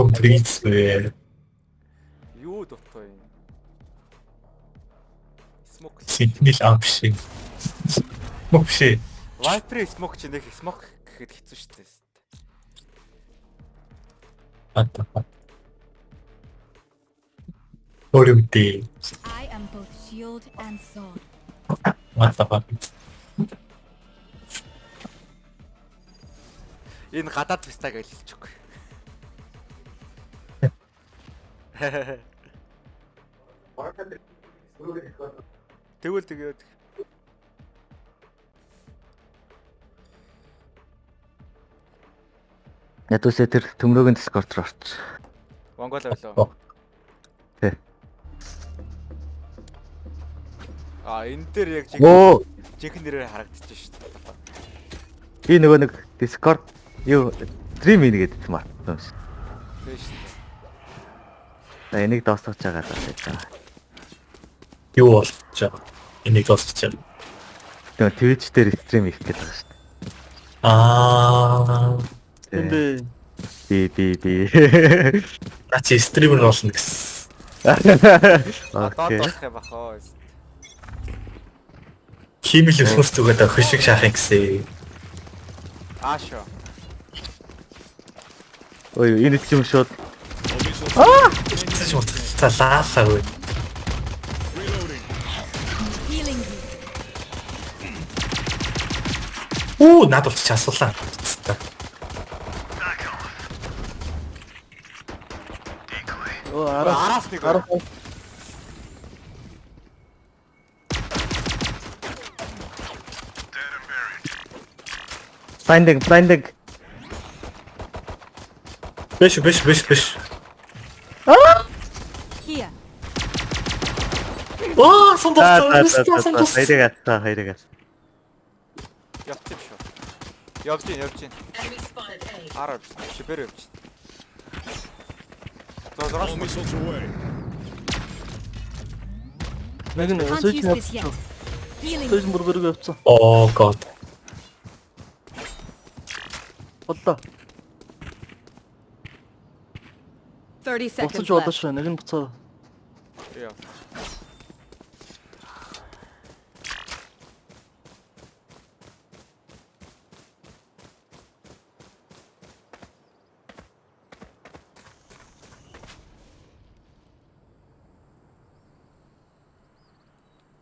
Том Бриз вэ? Юу дутуу юм. Смок. Сигнал авшиг. Мөкши. Viper смок ч нэг смок гэхэд хэцүү шүү дээ. Ата. Оримти. I am both shield and sword. Мата. Энэ гадаад вистаг хэлчихгүй. Тэгвэл тэгээд Ядуусээ тэр төмрөөгийн Discord руу орч. Монгол байлаа. Тэ. Энэ дээр яг Оо, жинхэнэ нэрээр харагдчих шүү дээ. би нөгөө нэг Discord юу stream хийгээд мартсан шүү. Тийм шүү дээ. За энийг дуусгаж байгаа даа гэж. Юу болж байгаа? Энийг дуусгаж байгаа. Тэгээ Twitch дээр stream хийх гэдэг байгаа шүү. Аа. Эндээ Би. Начи стример болно гэсэн. Окей. Доодох юм бахаа. Химэл хүмүүс зүгээд хөшиг шахах гэсэн. Аашо. Ой, энэ ч юм шууд. Тэсэж утсалаасаа үү. Healing you. Надад ч асуулаа. Араас нэг. Blinding. Биш. Here. Сондос. Хайрыг. Явж. Арав. Шипэр явж. All missiles away. нэг нь Can't сүйч use this yet. Healing. сүйч бүргэрэг явцсан. Oh god. Боллоо. 30 seconds Буцаж болоо left. шүү. Нэг нь буцаа. Яа.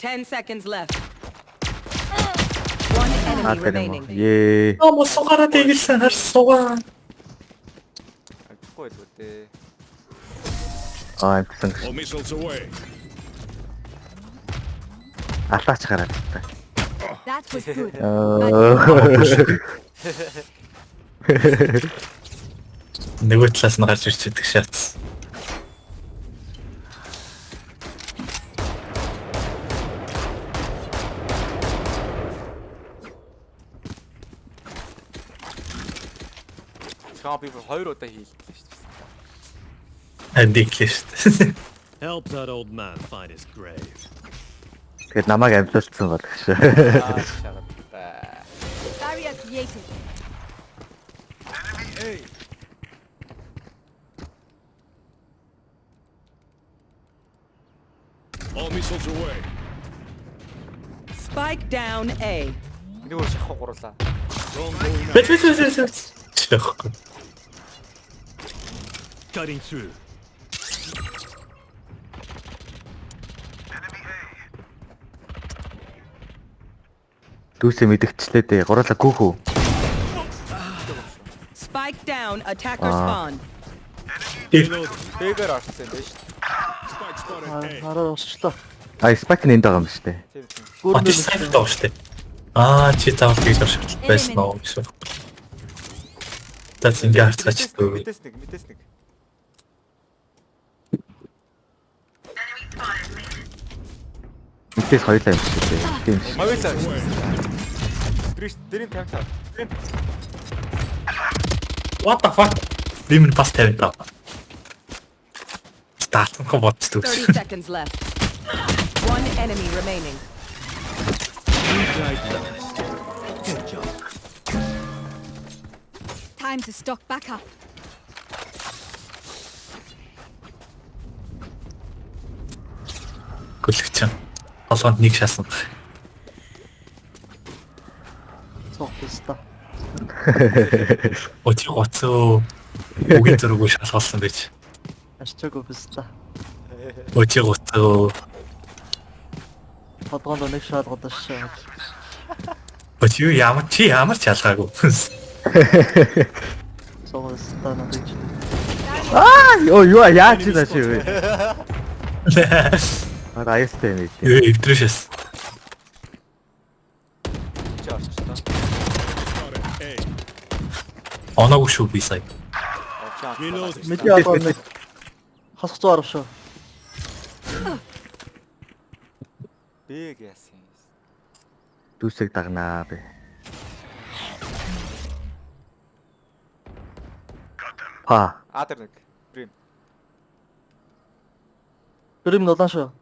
Ten seconds left. One enemy remaining. Ее. Мос сугараа дэгэлсэн харсуугаа. Аггүй л үү. Амтсан. All missiles away. Алаач гараад та. That was good. Нөгөө талаас нь гарч ирч идэг шатс. Би 2 удаа хийлээ шүү дээ. Адиклэш. Help that old man find his grave. Тэгээд намайг амжилтсан бол гэж. Barrier created. All missiles away. Spike down A. Нөгөө шахах гурлаа. Drone going out. Биш. Чихгүй. Cutting through. Дүүсээ мэдгчлээ дээ. Гурлаа гүүхүү. Spike down. Attacker spawn. Бэгээр орсон байж шүү Spike spotted A. Хараа усчлаа. Спайк нэнд байгаа юм шүү дээ. дээ. Оти сайф тоо штэ. Чи таавал гэж оршиж байсан уу гэсэн. Тэс ингэ харцгаач дөө. Мэдээс нэг. Мэдээс хоёлаа юм шүү дээ. Тийм шүү. Хоёлаа. Дэрийн 55. What the fuck? Димэн бас 55. Стартын бодсон 30 seconds left. One enemy remaining. Good job. Time to stock back up. гүлгчин. Толгойд нэг шаасан. Цог бистэ. Өчиг гоцоо. Үгийн зургийг шалгалсан байж. Ашчаагүй бистэ. Өчиг гоцоо. Толгоонд нэг шалгад шаа. Өчиг ямар ч ялгаагүй. Цог бистэ надад. юу яаж чи наа чи вэ? Аястай юм ээ. Эвдрэшэс. Чи орчлоо. Spotted A. Оноогүй шүү би сая. Reloading. Мэдээ одоо нэг хасах зур шүү. Бэг яасан. Дүүсэг дагнаа бэ. Па. Адер нэг. Прим. Гэрим нолан шүү.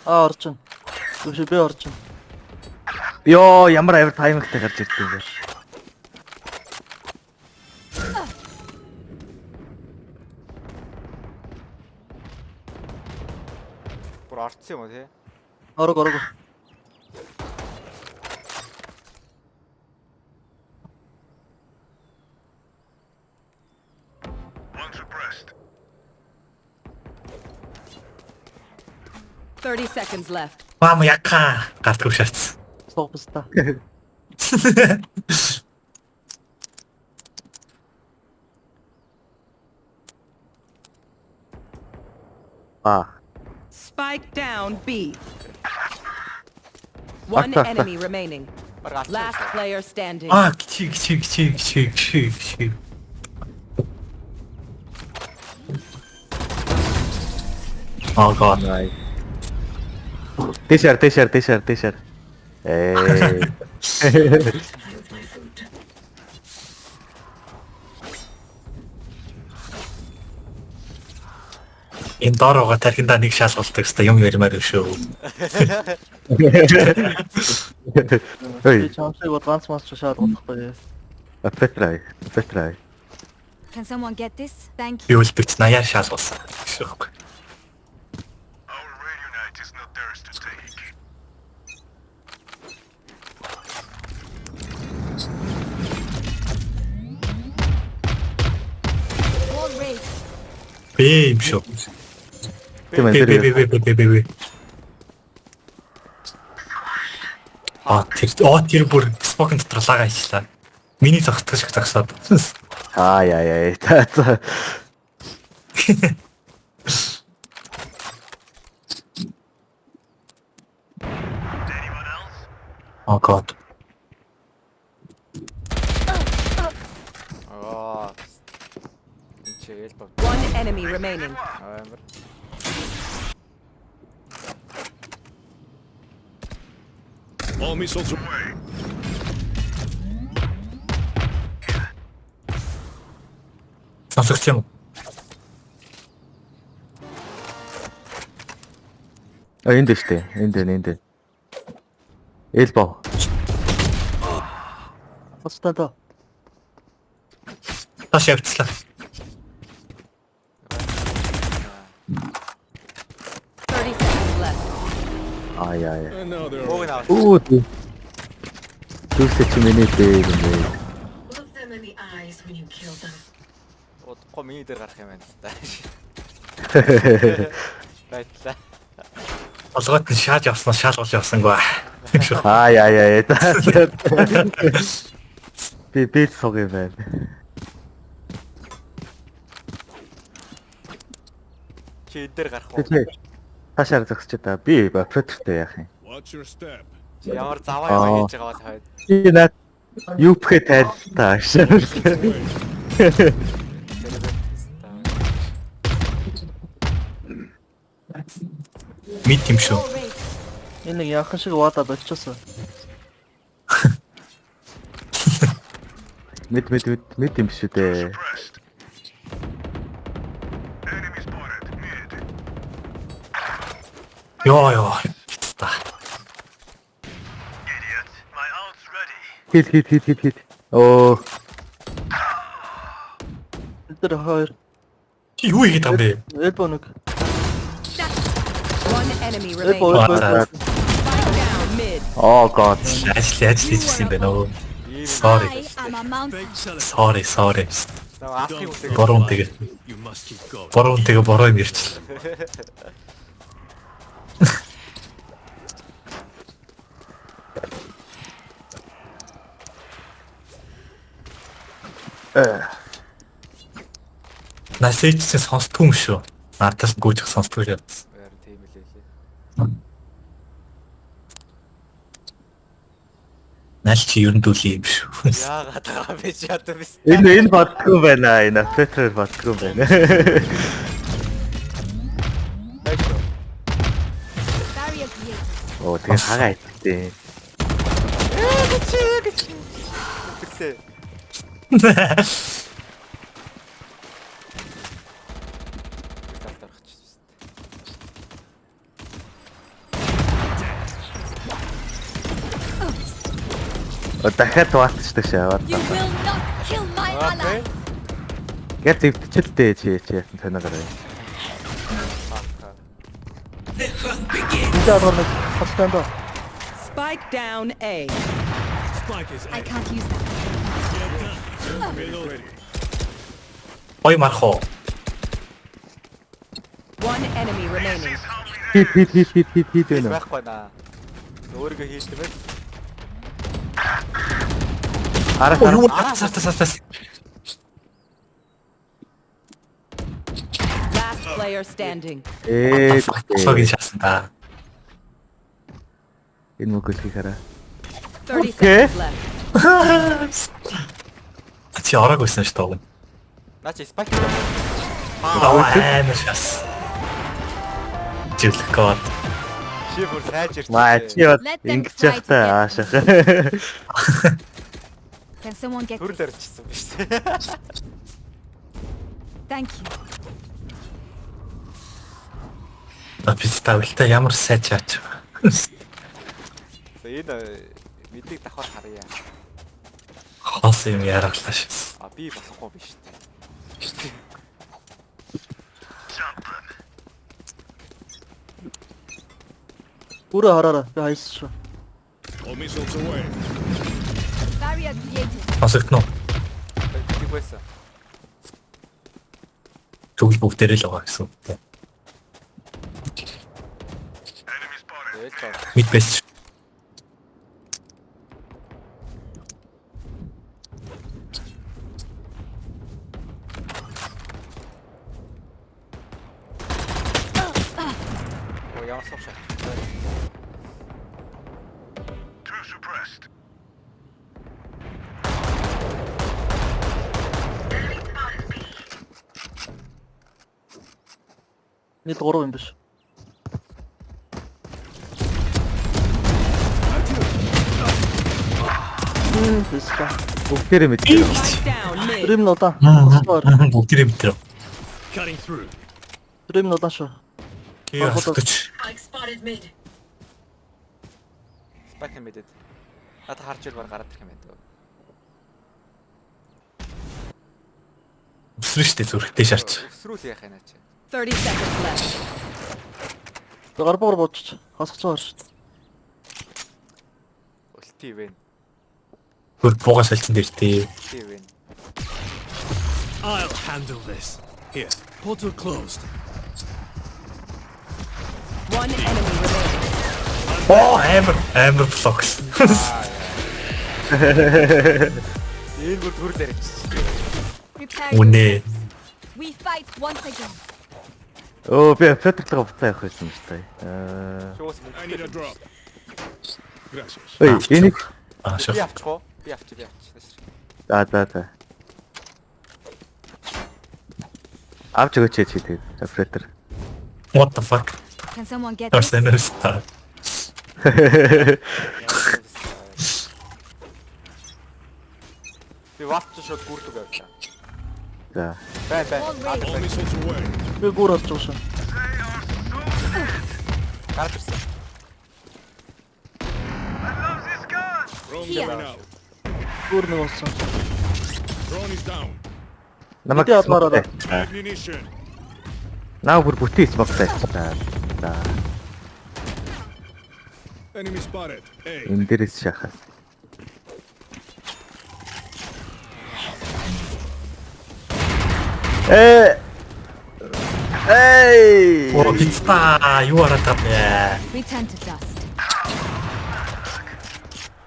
Орчин. Түши би орчин. Йоо, ямар авир таймингтай гарч ирдэг юм бэ? Бүр орцсон юм уу те? Орог. One suppressed. 30 seconds left. Мам яка гартгүй шатсан. Цог бистэ. Па. Spike down B. One Ата. enemy remaining. Бараг Last player standing. Гिचиг. Oh god. Nice. T-shirt. Эй. Энэ доороо тархиндаа нэг шалгалдаг хэвээр юм ярмаар шүү. Би чамшиг бол ганц мас шалгахгүй. Петрай. Can someone get this? Thank you. Би үл бит 80-аар шалгалсан. Шүүх. Our radio night is not theirs to take. Wall raised. Би юм шүү. Тийм ээ. Би. Тэр бүр спокон дотор лагаа хийлаа. Миний зогтох шиг зогсоод. Яа. Та. Oh god. Аа. Чийл бод. One enemy remaining. Амар. All missiles away. Сонсогч юм. Энд дээ штэ. Энд. Элбо. Бастаа. Таш явцлаа. 30 seconds left. Яа. And now they're Ууг наваа. Үу. Дүүсэг чи миний дээ юм бэ. Look them in the eyes when you kill them. Удахгүй миний дээр гарах юм байна л та. Байтлаа. Толгойд нь шааж явснаас шалгал явсангүй. Яа. Би сог юм байна. Чи энэ дээр гарах уу? Ташаар зогсч та. Би Петртэй яах юм. watch your step. Чи ямар заваа хийж байгаа бол хойд. Би наад юпхэ тайлтаа агшаа. Мид юм шүү. Wall raised. Энэ нэг яахан шиг вада болчихсон. Мид юм шүү дээ. Pressed. Enemy spotted. Mid. Йоо. Та. Idiot. My ult's ready. Хит. Оо. Бид нар хоёр Юу хийгээд байгаа юм бэ? элбо нэг. enemy Red remaining. ball, red ball. Wow. Down mid. Oh god. Ажил хийжсэн юм байна өө. Sorry. I am a mountain. Fake selling. Sorry. Нэг аахыг үсэг. Борон тэгээ. You must keep going. Борон тэгээ бороо юм ярьчихлаа. Насэйчсэн сонсдгүй юм шүү. Наатаас гүйчих сонсдгүй юм. Харин тийм л лээ. Найл чи ер нь дүүл юм шүү. Яагаад байгаа бэ чи ядаа биш. Энэ бадгүй байна. Энэ After бадгүй байна. Barrier created. Оо тэгээ хагаа иттэй. Тэгтээ. Дахиад дуалтчдаг шаваад. You will not kill my ally. Яг зэвтчилтэй чи танаараа. Энд адгаар нэг хацтай доо. Spike down A. Spike is I A. can't use that. Reloading. Ой мархоо. One enemy remaining. Хит байна. Байхгүй наа. Өөрийгөө хийжтэй байл. Араа Юу сартас. Last player standing. Согин шаасан та. Энэ мөгөл хийхаараа. 30 Okay. seconds left. Чи ораагүйсэн шүү дээ. Наа чи спайк. Амар шас. Жилх гоод. Чи бүр сайж ирсэн. Маа чи бод ингэж яхтаа аашах. Can someone get Түр this? дэрчсэн биш үү? Thank you. Апистаулта ямар сайж чаач. Энэ мэдээ давхар харъя. Хос юм яраглаа шээс. А би болохгүй биш үү? Бүрээ хараараа. Би хайсан шүү. All missiles away. Barrier created. Сонсогдно уу? Тэг байсан. Тэгвэл бүгдээрээ л байгаа гэсэн үг. Enemy spotted. Тэгэл чаа. Мид бэс. Оо ямар сошаа. Two suppressed. Нэг 3 юм биш. Тэска. Бүгдээрээ мэдээ. Spike down mid. Дрим нодаа. Бүгдээрээ мэдээ. Cutting through. Дрим нодаа шүү. Тэгээ хасдагч. Spike spotted mid. Спайк мэдээд. Ата харж ир бар гараад ирэх юм байна дөө. Өсрөн штэ зүрхтэй шарч. Өсрүүл яах юм чи. 30 seconds left. Гарбар бодчих. Хасах цаар шүү. Өлти вэ. Хөр бууга салцсан дээр тий. Өлти вэ. I'll handle this. Here. Portal closed. One enemy remaining. Оо амар блокс. Энэ бүр түр дэрчсэн. Prepare Үнэ. We fight once again. Оо би After-тойгоо буцаа явах байсан шүү дээ. Шуус I need a drop. Gracias. Ой, энийг Аа шоо. Би авчих уу? Би авчих. за. Авч өгөөч чи тэгээд After. What the fuck? Can someone get this? Арсенал стар. Би ватч шууд гүрдэг байваа. За. Бай. All missiles away. Би бүр олж байгаа шүү. Гарч ирсэн. Drone Here. coming out. Бүр нэг болсон. Drone is down. Намайг Мэдээ авмаараа. Ammunition. Наа бүр бүтээ смогтай. За. Enemy spotted. A. Энэ дээрээс шахаас. Эй! Оо бицта юу хараад байна. Return to dust.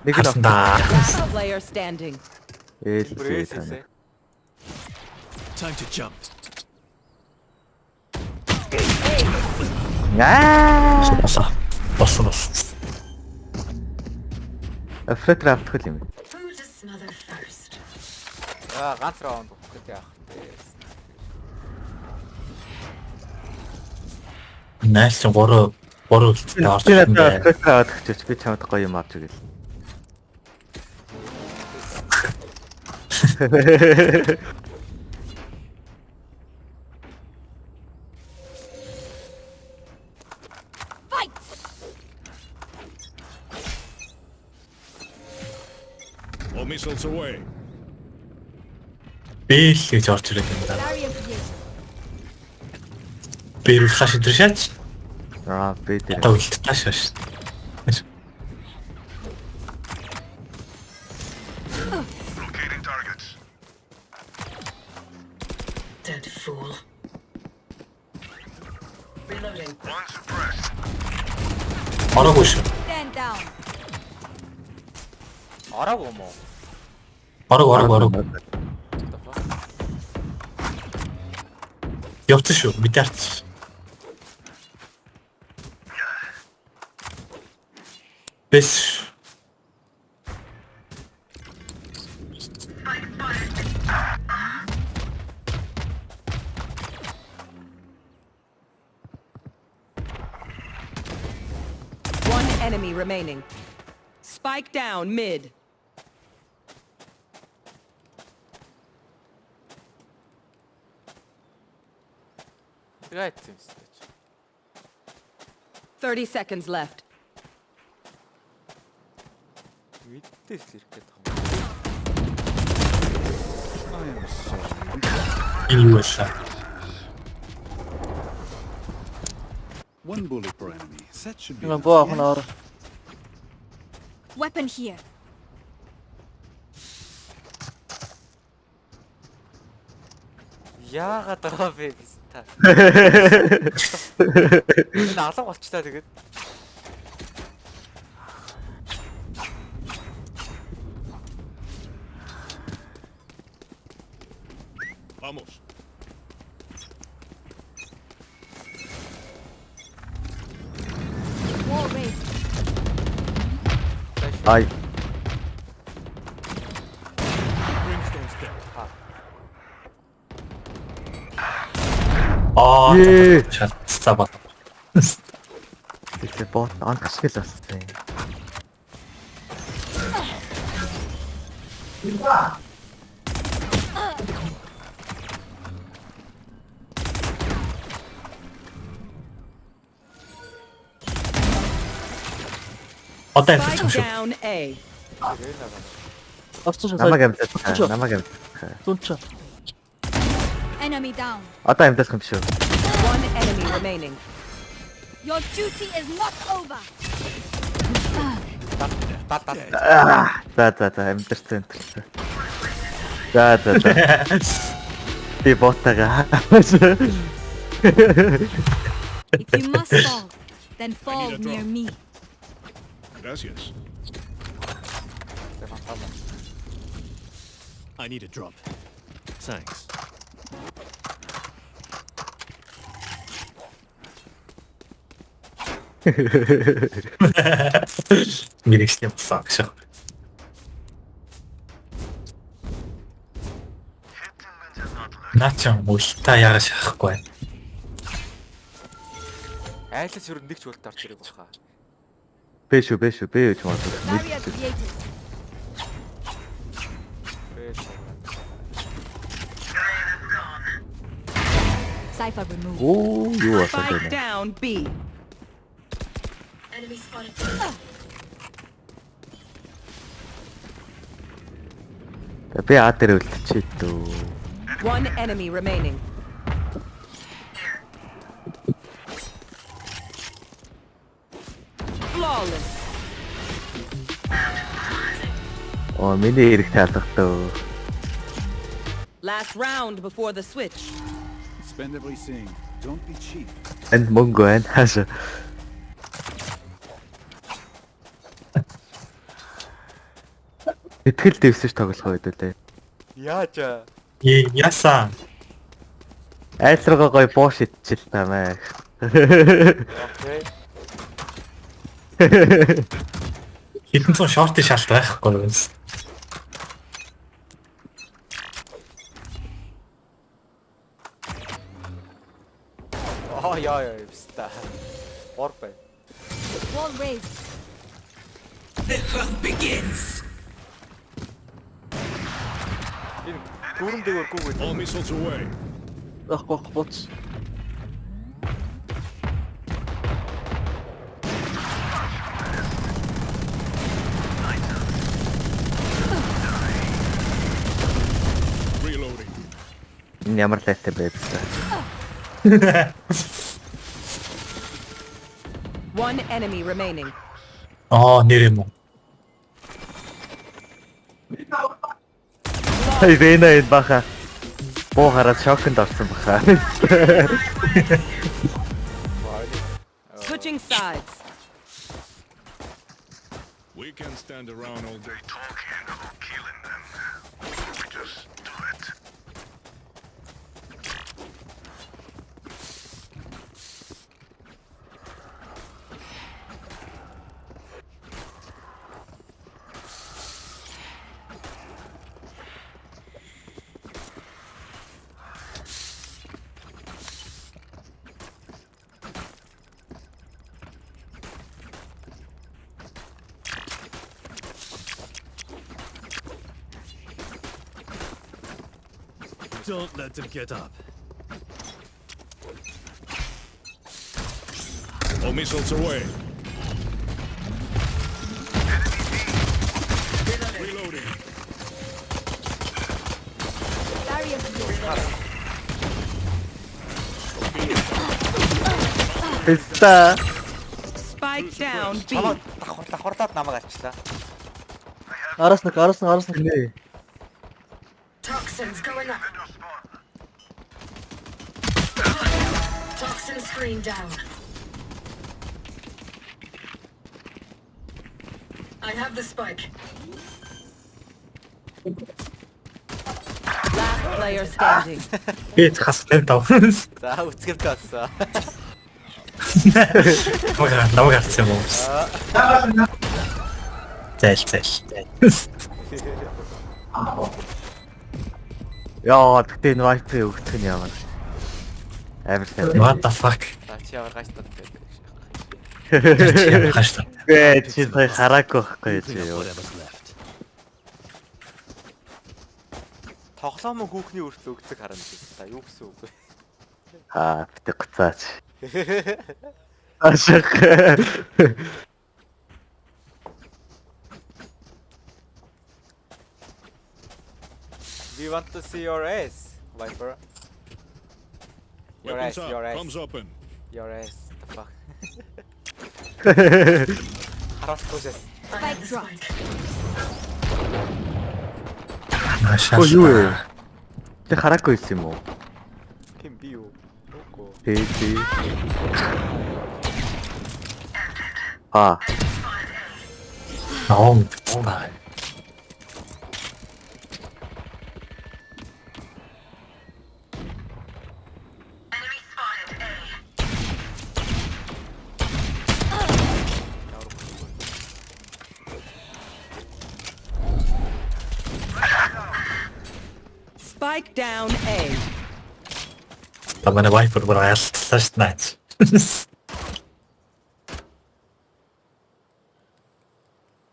Нэг л Хасна. Last player standing. Бүрээс ээлжээ. хэлээ. Time to jump. Аа! Болсон. Афрет автах юм. Who to smother first? Ганц раунд өгөх гэдэг яах вэ? Найл чинь 3 үлдээ орж Би ирсэн надад бэ. афрет авах гэж би чамд гоё юм авч өгье. Fight! All missiles away. Би л гэж орж ирээд юм да. Barrier created. Би рүү хаш идэршаач. Аа, би дээр. Одоо үлдээ таашааш. Locating targets. Dead fool. Reloading. One suppressed. Ороогүй шүү. Stand down. Ороогүй юм уу? Ороогүй. Явц шүү. Бидэрч. Бэс. One enemy remaining. Spike down mid. Яа гэсэн юм бэ? 30 seconds left. Мэддээс л ирэх гэдэг юм. Энэ юу вэ? One bullet per enemy. That should be. Нэг боо ахна ор. Weapon here. Яагаад байгаа бэ гэж та. Энэ алга болчлаа тэгээд. Vamos. Wall raised. Ай. Brimstone's dead. Аа. Шатцаа. Тэгээ бот анхшил болсон. Одоо Spike авчих шүү. down A. Авцсан Намаг шээ. амьдсан. Намаг амьдсан. Дүнч. Enemy down. Одоо амьдсан юм шүү. One enemy remaining. Your duty is not over. За амьдсан. За. Би ботага. If you must fall, then fall near me. Gracias. I need a drop. Thanks. Мэрэгчлийн болсон гэж. Наача мулта яага шахахгүй байна. Айлс ер нь нэг ч үлд орж ирэх баха. Бэ шүү. Би гэж бодсон. Barrier created. Cypher removed. Оо, юу болсон Spike бэ? down B. Enemy spotted. Би А дээр үлдчихээ дөө. One enemy remaining. Flawless. Оо миний эрэг таалгатай. Last round before the switch. Spend everything. Don't be cheap. Энд мөнгө байна. Хаашаа. Итгэл дэвсэж тоглох үед үлээ. Яаж аа? Яасан. Айсрага гой боош идчихэл тамаа. Окей. Хитэн цон шорт шалт байхгүй юм. Яа, пста. Орбай. Wall raised. Энэ гүрэн дээгүүр гүгүү. All missiles away. Ах боц. Reloading. Энэ ямар лайтай байд. One enemy remaining. Нэр юм уу? Рейна энэ баха. Боо хараад шоконд орсон баха. Switching sides. We can stand around all day. Talking about killing them. We just do it. Don't let them get up. All missiles away. Reloading. Barrier here. Эста. Spike down B. Давхарлаад намайг алчлаа. Араас нэг. Нэ. Toxins going up. Toxin screen down. I have the spike. Last player standing. Би хас тав. За үцгэвд болсон. Намайг харсан юм уу? Зээл. Яа, тэгтээ энэ wifi өгөх нь ямар. Амар сайн. What the fuck? За чи ямар гайстад байдаг. Хаштай. Чи хараагүй байхгүй чи юу. Тоглоом хүүхний өртөө өгцөг харна гэсэн та юу гэсэн үг вэ? Битэг гоцаач. Ашиг. We want to see your ass, Viper. Your ass, Weapons up. your ass, Thumbs open. your ass. The fuck. Хараас process. I have the spike. Оо юу вэ? Тэг хараагүй юм уу? Ким би юу? Үгүй. Тий. Бай. Spike down A. Тамана Viper бүр айлтлаа шүү дээ.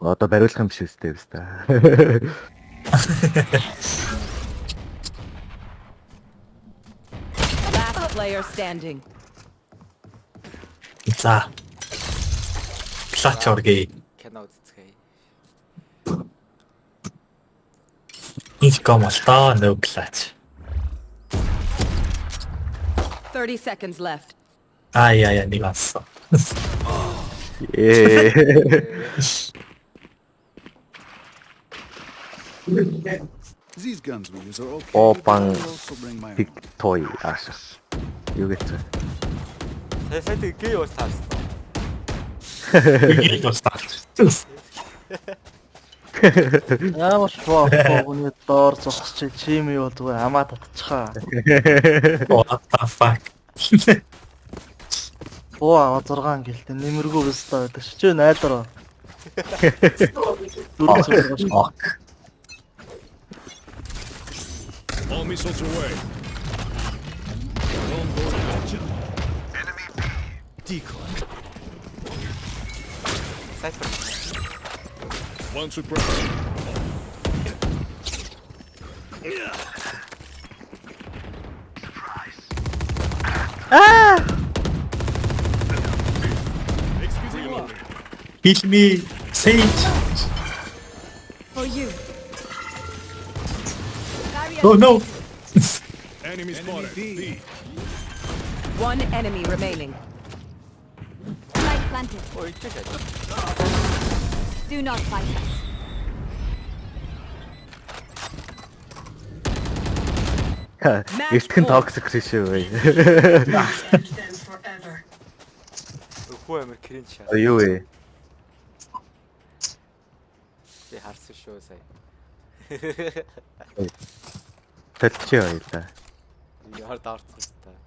Одоо бариулах юм шиг үстэй өстэй. Last player standing. За. Клач оргий. Кино үзцгээе. Инком алта no клач. 30 seconds left. Яа нигаас. These guns we use are okay. Open but I also bring my Big toy ааш. Юу гэж. Сая гээ бас таарсан. Үгүй л стаарч. Ямар шваа гооны доор зогсож чим юу зүгээр хамаа татчихаа. What the fuck. Оо 6 гэлтэй нэмэргүй өстой байдаг. Чи найдар. Дөрөв зэрэг. Fuck. All missiles away. decoy. Cypher. One suppressed. Hit me, Sage. For you. Oh no. Enemy spotted. B. One enemy remaining. Light planted. Ой, чэж. Do not fight us. Эртхэн токсик шүү бай. End them forever. Өхөө амир кринж шаа. Юу вэ? Би харсан шүү сая. Талчи байлаа. Яар даарсан шүү дээ.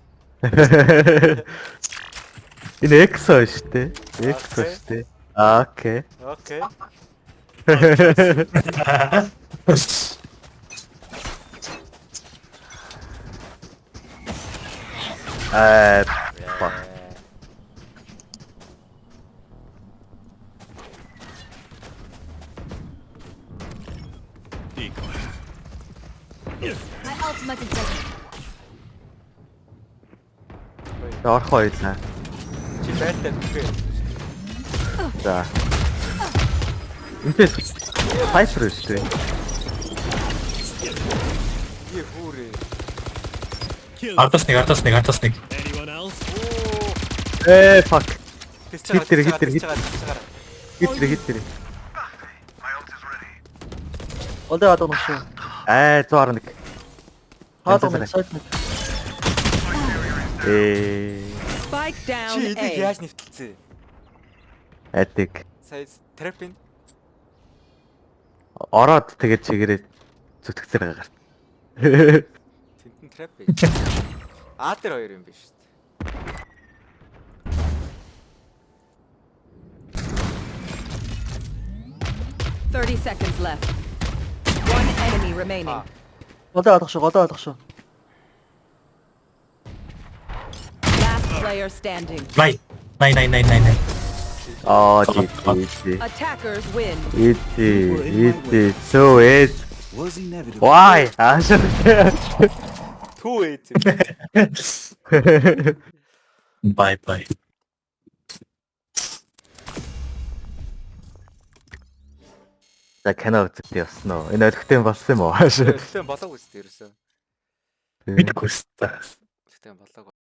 Энэ Exo шүү дээ. Exo шүү дээ. Аа окей. Окей. Fuck. Decoy. My ultimate is ready. Орох байлаа. Чи байлтай бүхээ. За. Интээс Cypher шүү дээ. Би хүүрээ. Ардас нэг. Anyone else? Fuck. Хитэр. Хит. My ult is ready. Олдоо адуу шүү. 111. Хаадаг нэг сайд нэг. Spike down Чи эдийг A. яаж нэвтэлцээ? Адик. Сая трапин. Ороод тэгээд чигээрээ зүтгэцээр гарт. Тэнтэн трап бай. А-тэр хоёр юм биш шүү дээ. Thirty seconds left. One enemy remaining. Олдоо адах шүү. Last player standing. Nine. Easy. Attackers win. Easy. So it. Was inevitable. Why? Ааш. Түү ээ. Bye. За кино үзэж явсан уу? Энэ өлегтэй болсон юм уу? Ааш. Тэгтээ болоог үстэй ерөөсөө. Мэдгүй өстэй. Тэгтээ болоог.